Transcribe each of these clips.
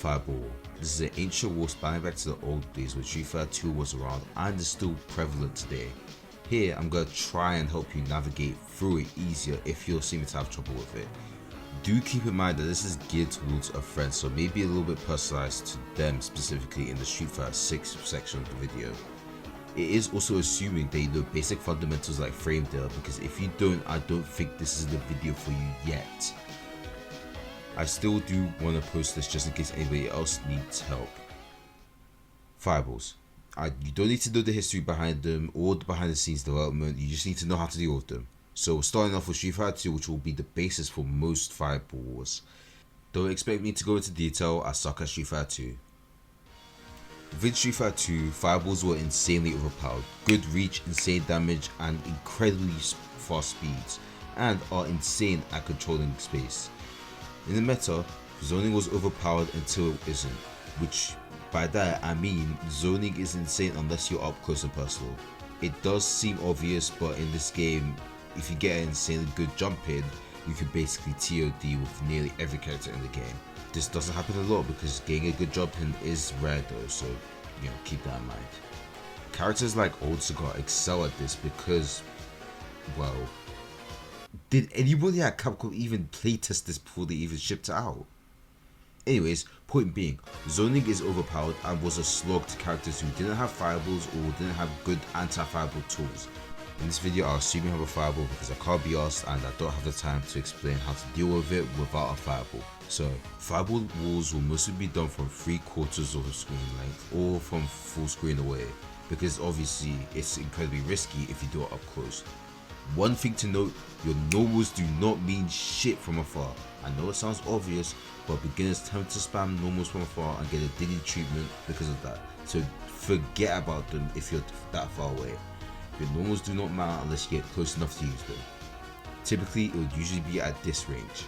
Fireball Wall. This is an ancient wall spanning back to the old days when Street Fighter 2 was around and is still prevalent today. Here I'm going to try and help you navigate through it easier if you're seeming to have trouble with it. Do keep in mind that this is geared towards a friend, so maybe a little bit personalized to them specifically in the Street Fighter 6 section of the video. It is also assuming that you know basic fundamentals like frame data, because if you don't, I don't think this is the video for you yet. I still do want to post this just in case anybody else needs help. Fireballs. You don't need to know the history behind them or the behind the scenes development, you just need to know how to deal with them. So starting off with Street Fighter 2, which will be the basis for most Fireball Wars. Don't expect me to go into detail, I suck at Street Fighter 2. Within Street Fighter 2, Fireballs were insanely overpowered, good reach, insane damage and incredibly fast speeds, and are insane at controlling space. In the meta, zoning was overpowered until it isn't, which by that I mean zoning is insane unless you're up close and personal. It does seem obvious, but in this game, if you get an insanely good jump in, you can basically TOD with nearly every character in the game. This doesn't happen a lot because getting a good jump in is rare though, so you know, keep that in mind. Characters like Old Cigar excel at this because, well, did anybody at Capcom even playtest this before they even shipped it out? Anyways, point being, zoning is overpowered and was a slog to characters who didn't have fireballs or didn't have good anti-fireball tools. In this video I'll assume you have a fireball because I can't be asked and I don't have the time to explain how to deal with it without a fireball. So, fireball walls will mostly be done from 3/4 of the screen length or from full screen away, because obviously it's incredibly risky if you do it up close. One thing to note, your normals do not mean shit from afar. I know it sounds obvious, but beginners tend to spam normals from afar and get a dilly treatment because of that, so forget about them if you're that far away. Your normals do not matter unless you get close enough to use them. Typically it would usually be at this range.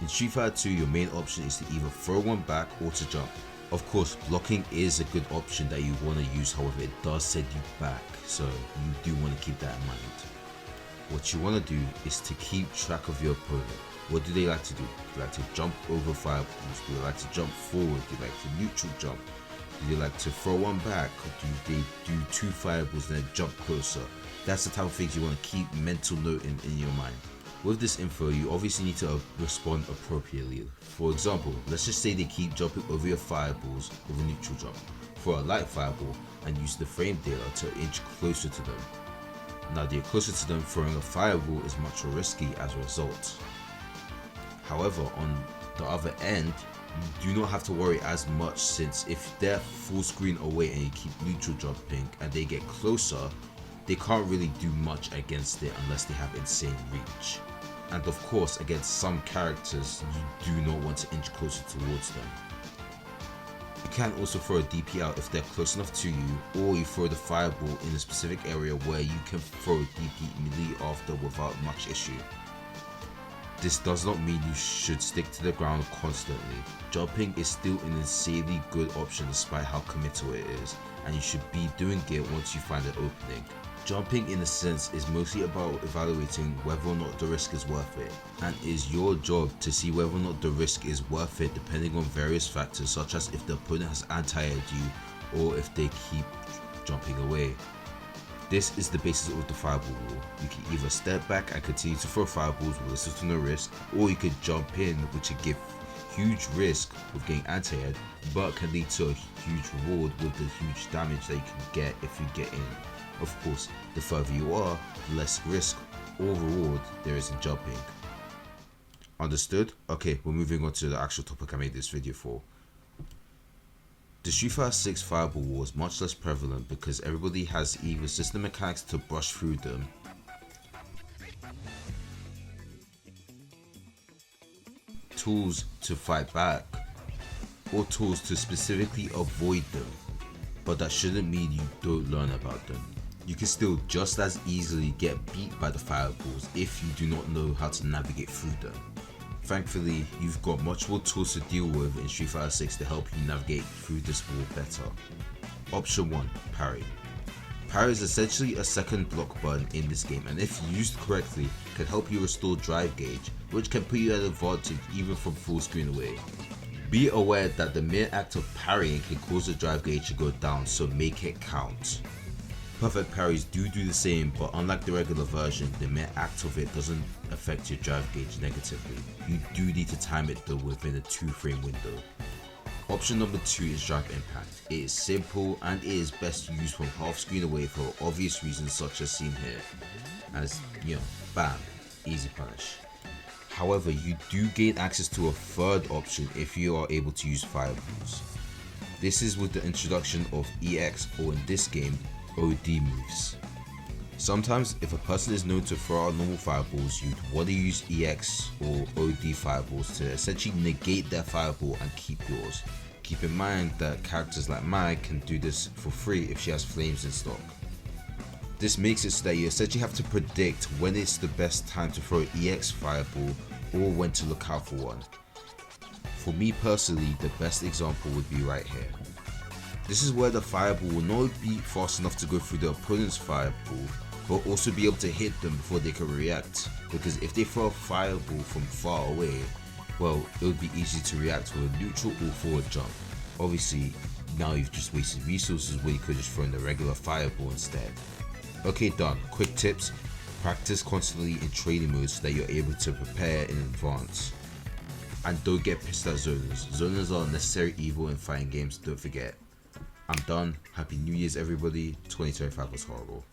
In Street Fighter 2 your main option is to either throw one back or to jump. Of course blocking is a good option that you want to use, however it does set you back, so you do want to keep that in mind. What you want to do is to keep track of your opponent. What do they like to do? Do they like to jump over fireballs? Do they like to jump forward? Do they like to neutral jump? Do they like to throw one back? Or do they do 2 fireballs and then jump closer? That's the type of things you want to keep mental note in your mind. With this info, you obviously need to respond appropriately. For example, let's just say they keep jumping over your fireballs with a neutral jump. Throw a light fireball and use the frame data to inch closer to them. Now that you're closer to them, throwing a fireball is much more risky as a result. However, on the other end, you do not have to worry as much, since if they're full screen away and you keep neutral jumping and they get closer, they can't really do much against it unless they have insane reach. And of course, against some characters, you do not want to inch closer towards them. You can also throw a DP out if they're close enough to you, or you throw the fireball in a specific area where you can throw a DP immediately after without much issue. This does not mean you should stick to the ground constantly. Jumping is still an insanely good option despite how committal it is, and you should be doing it once you find an opening. Jumping in a sense is mostly about evaluating whether or not the risk is worth it, and it is your job to see whether or not the risk is worth it depending on various factors, such as if the opponent has anti-aired you or if they keep jumping away. This is the basis of the fireball wall. You can either step back and continue to throw fireballs with little to no risk, or you could jump in, which would give huge risk with getting anti-aired, but can lead to a huge reward with the huge damage that you can get if you get in. Of course, the further you are, the less risk or reward there is in jumping. Understood? Okay, we're moving on to the actual topic I made this video for. The Street Fighter 6 Fireball War is much less prevalent because everybody has either system mechanics to brush through them, tools to fight back, or tools to specifically avoid them, but that shouldn't mean you don't learn about them. You can still just as easily get beat by the fireballs if you do not know how to navigate through them. Thankfully, you've got much more tools to deal with in Street Fighter 6 to help you navigate through this war better. Option 1. Parry. Parry is essentially a second block button in this game, and if used correctly, can help you restore drive gauge, which can put you at an advantage even from full screen away. Be aware that the mere act of parrying can cause the drive gauge to go down, so make it count. Perfect parries do the same, but unlike the regular version, the mere act of it doesn't affect your drive gauge negatively. You do need to time it though within a 2-frame window. Option number 2 is drive impact. It is simple and it is best used from half screen away for obvious reasons such as seen here. As, bam, easy punish. However, you do gain access to a third option if you are able to use fireballs. This is with the introduction of EX, or in this game, OD moves. Sometimes if a person is known to throw out normal fireballs, you'd want to use EX or OD fireballs to essentially negate their fireball and keep yours. Keep in mind that characters like Mai can do this for free if she has flames in stock. This makes it so that you essentially have to predict when it's the best time to throw an EX fireball or when to look out for one. For me personally, the best example would be right here. This is where the fireball will not be fast enough to go through the opponent's fireball, but also be able to hit them before they can react, because if they throw a fireball from far away, well, it would be easy to react with a neutral or forward jump. Obviously, now you've just wasted resources where you could just throw in a regular fireball instead. Okay, done. Quick tips. Practice constantly in training mode so that you're able to prepare in advance. And don't get pissed at zoners. Zoners are a necessary evil in fighting games, don't forget. I'm done. Happy New Year's everybody. 2025 was horrible.